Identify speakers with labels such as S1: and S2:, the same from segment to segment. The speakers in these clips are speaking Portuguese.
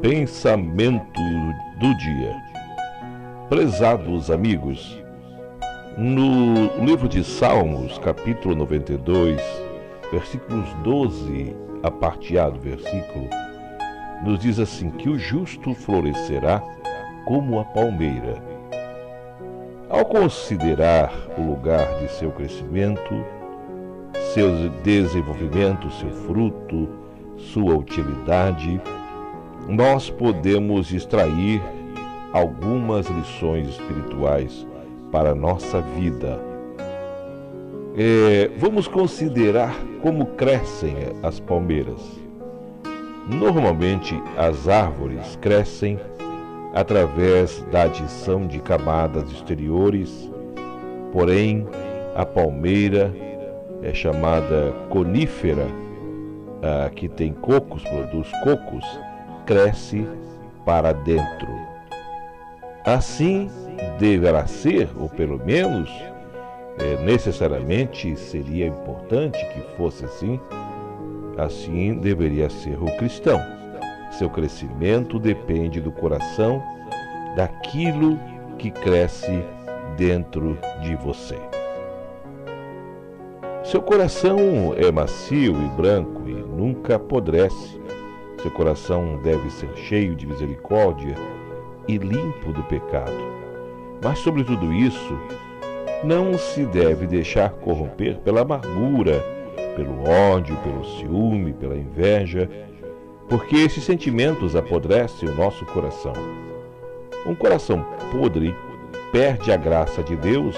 S1: Pensamento do dia. Prezados amigos, no livro de Salmos, capítulo 92, versículos 12, a parte A do versículo, nos diz assim, que o justo florescerá como a palmeira. Ao considerar o lugar de seu crescimento, seu desenvolvimento, seu fruto, sua utilidade, nós podemos extrair algumas lições espirituais para a nossa vida. Vamos considerar como crescem as palmeiras. Normalmente as árvores crescem através da adição de camadas exteriores, porém a palmeira é chamada conífera, que tem cocos, produz cocos, cresce para dentro. Assim deverá ser, ou pelo menos necessariamente seria importante que fosse assim. Assim deveria ser o cristão. Seu crescimento depende do coração, daquilo que cresce dentro de você. Seu coração é macio e branco e nunca apodrece. Seu coração deve ser cheio de misericórdia e limpo do pecado. Mas sobre tudo isso, não se deve deixar corromper pela amargura, pelo ódio, pelo ciúme, pela inveja, porque esses sentimentos apodrecem o nosso coração. Um coração podre perde a graça de Deus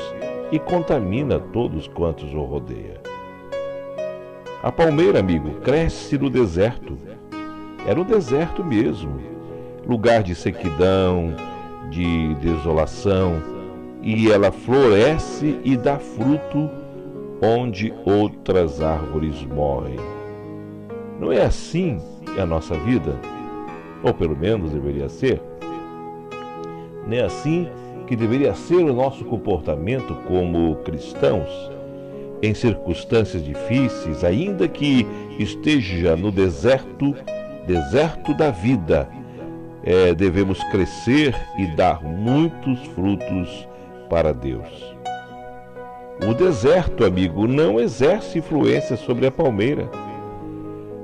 S1: e contamina todos quantos o rodeiam. A palmeira, amigo, cresce no deserto. É no deserto mesmo, lugar de sequidão, de desolação, e ela floresce e dá fruto onde outras árvores morrem. Não é assim a nossa vida? Ou pelo menos deveria ser? Não é assim que deveria ser o nosso comportamento como cristãos? Em circunstâncias difíceis, ainda que esteja no deserto da vida, devemos crescer e dar muitos frutos para Deus. O deserto, amigo, não exerce influência sobre a palmeira.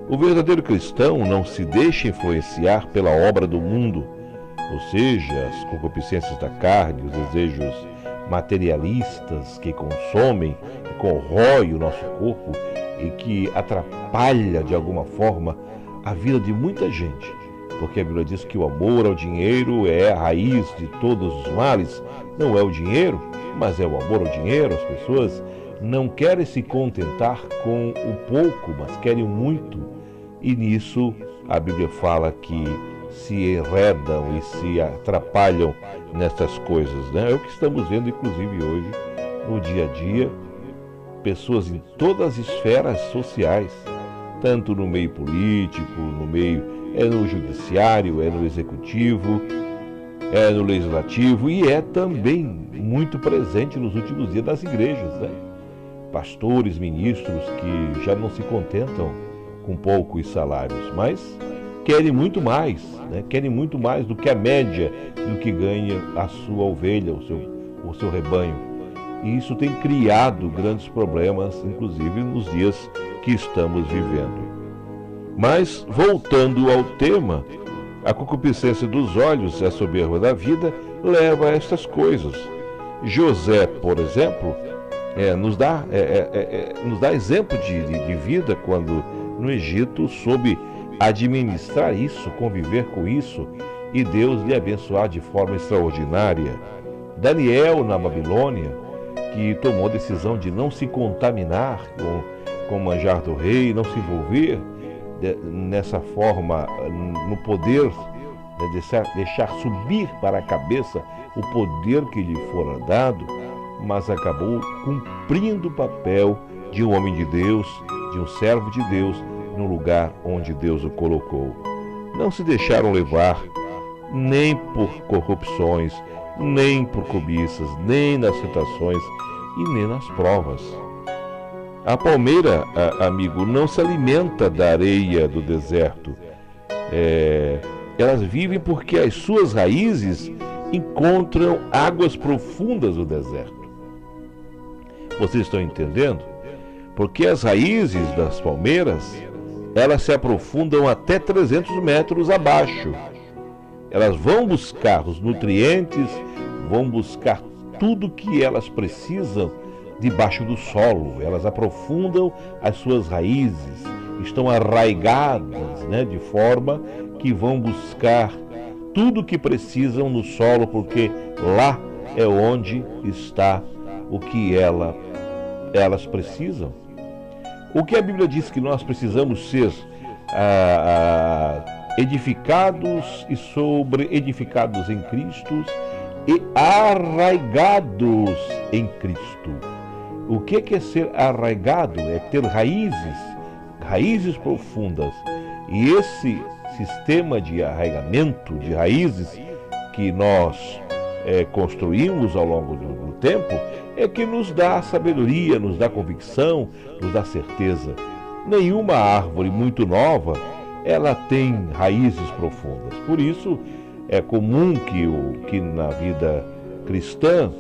S1: O verdadeiro cristão não se deixa influenciar pela obra do mundo, ou seja, as concupiscências da carne, os desejos materialistas que consomem e corroem o nosso corpo e que atrapalha de alguma forma a vida de muita gente, porque a Bíblia diz que o amor ao dinheiro é a raiz de todos os males. Não é o dinheiro, mas é o amor ao dinheiro. As pessoas não querem se contentar com o pouco, mas querem muito, e nisso a Bíblia fala que se enredam e se atrapalham nessas coisas, né? É o que estamos vendo, inclusive, hoje, no dia a dia, pessoas em todas as esferas sociais, tanto no meio político, no meio, no judiciário, no executivo, no legislativo, e também muito presente nos últimos dias das igrejas, né? Pastores, ministros que já não se contentam com poucos salários, mas querem muito mais, né? Querem muito mais do que a média do que ganha a sua ovelha, o seu rebanho. E isso tem criado grandes problemas, inclusive nos dias que estamos vivendo. Mas, voltando ao tema, a concupiscência dos olhos e a soberba da vida leva a estas coisas. José, por exemplo, nos dá exemplo de vida quando no Egito soube administrar isso, conviver com isso, e Deus lhe abençoar de forma extraordinária. Daniel, na Babilônia, que tomou a decisão de não se contaminar com o manjar do rei, não se envolver nessa forma no poder, né, deixar subir para a cabeça o poder que lhe fora dado, mas acabou cumprindo o papel de um homem de Deus, de um servo de Deus, no lugar onde Deus o colocou. Não se deixaram levar nem por corrupções, nem por cobiças, nem nas tentações e nem nas provas. A palmeira, amigo, não se alimenta da areia do deserto. Elas vivem porque as suas raízes encontram águas profundas no deserto. Vocês estão entendendo? Porque as raízes das palmeiras, elas se aprofundam até 300 metros abaixo. Elas vão buscar os nutrientes, vão buscar tudo que elas precisam debaixo do solo. Elas aprofundam as suas raízes, estão arraigadas, de forma que vão buscar tudo que precisam no solo, porque lá é onde está o que elas precisam. O que a Bíblia diz que nós precisamos ser edificados e edificados em Cristo e arraigados em Cristo. O que é ser arraigado? É ter raízes profundas. E esse sistema de arraigamento de raízes que nós construímos ao longo do tempo é que nos dá sabedoria, nos dá convicção, nos dá certeza. Nenhuma árvore muito nova, ela tem raízes profundas. Por isso, é comum que na vida cristã,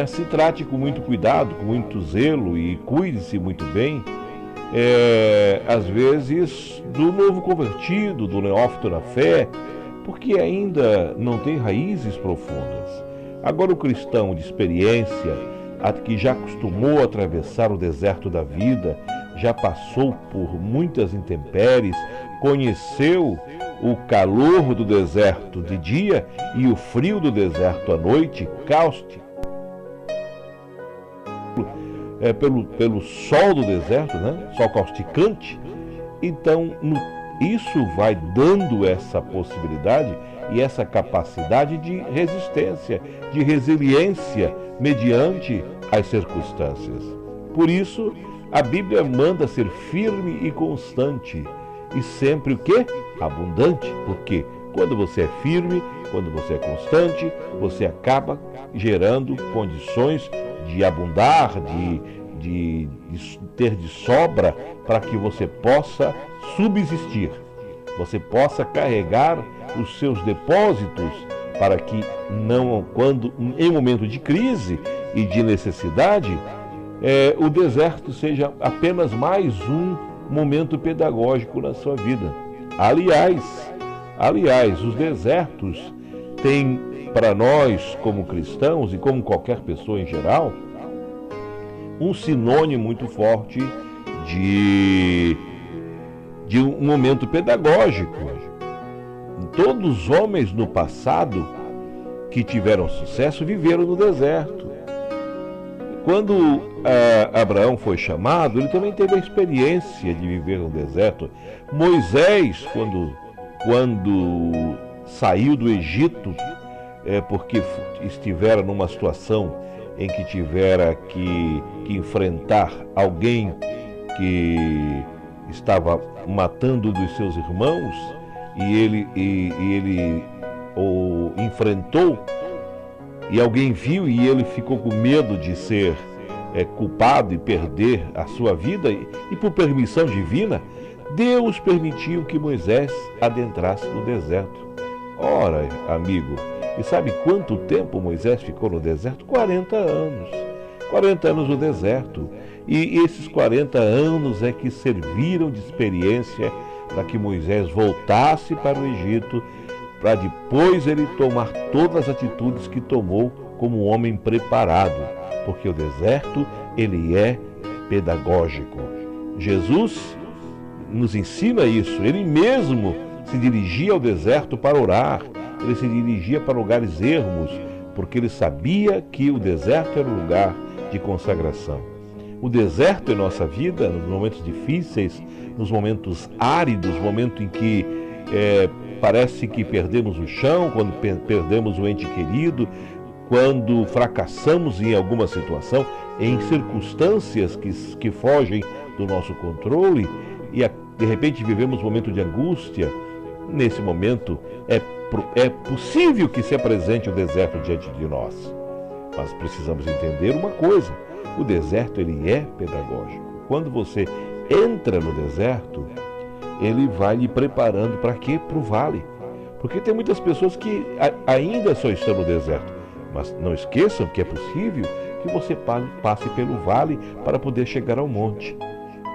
S1: se trate com muito cuidado, com muito zelo e cuide-se muito bem, às vezes, do novo convertido, do neófito na fé, porque ainda não tem raízes profundas. Agora o cristão de experiência, que já acostumou a atravessar o deserto da vida, já passou por muitas intempéries, conheceu o calor do deserto de dia e o frio do deserto à noite, cáustico, pelo sol do deserto, sol causticante. Então, isso vai dando essa possibilidade e essa capacidade de resistência, de resiliência mediante as circunstâncias. Por isso, a Bíblia manda ser firme e constante e sempre o quê? Abundante, porque quando você é firme, quando você é constante, você acaba gerando condições de abundar, de ter de sobra para que você possa subsistir, você possa carregar os seus depósitos para que quando em momento de crise e de necessidade, o deserto seja apenas mais um momento pedagógico na sua vida. Aliás, os desertos têm para nós como cristãos e como qualquer pessoa em geral um sinônimo muito forte de um momento pedagógico. Todos os homens no passado que tiveram sucesso viveram no deserto. Quando Abraão foi chamado, ele também teve a experiência de viver no deserto. Moisés, quando saiu do Egito, porque estivera numa situação em que tivera que enfrentar alguém que estava matando dos seus irmãos, e ele o enfrentou, e alguém viu e ele ficou com medo de ser culpado e perder a sua vida, e por permissão divina, Deus permitiu que Moisés adentrasse no deserto. Ora, amigo, e sabe quanto tempo Moisés ficou no deserto? 40 anos. 40 anos no deserto. E esses 40 anos é que serviram de experiência para que Moisés voltasse para o Egito, para depois ele tomar todas as atitudes que tomou como um homem preparado, porque o deserto, ele é pedagógico. Jesus nos ensina isso. Ele mesmo se dirigia ao deserto para orar, ele se dirigia para lugares ermos, porque ele sabia que o deserto era um lugar de consagração. O deserto em nossa vida, nos momentos difíceis, nos momentos áridos, momentos em que parece que perdemos o chão, quando perdemos o ente querido, quando fracassamos em alguma situação, em circunstâncias que fogem do nosso controle, e de repente vivemos um momento de angústia. Nesse momento é possível que se apresente o deserto diante de nós, mas precisamos entender uma coisa: o deserto, ele é pedagógico. Quando você entra no deserto, ele vai lhe preparando para quê? Para o vale. Porque tem muitas pessoas que ainda só estão no deserto. Mas não esqueçam que é possível que você passe pelo vale para poder chegar ao monte.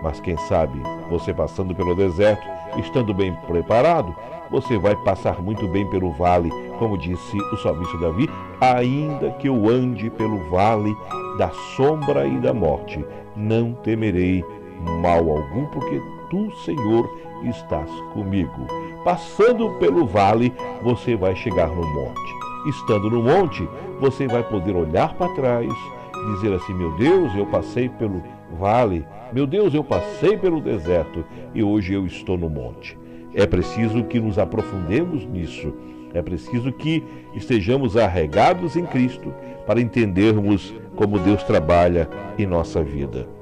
S1: Mas quem sabe, você passando pelo deserto, estando bem preparado, você vai passar muito bem pelo vale, como disse o salmista Davi, ainda que eu ande pelo vale da sombra e da morte, não temerei mal algum, porque tu, Senhor, estás comigo. Passando pelo vale, você vai chegar no monte. Estando no monte, você vai poder olhar para trás, dizer assim: meu Deus, eu passei pelo vale, meu Deus, eu passei pelo deserto e hoje eu estou no monte. É preciso que nos aprofundemos nisso, é preciso que estejamos arraigados em Cristo para entendermos como Deus trabalha em nossa vida.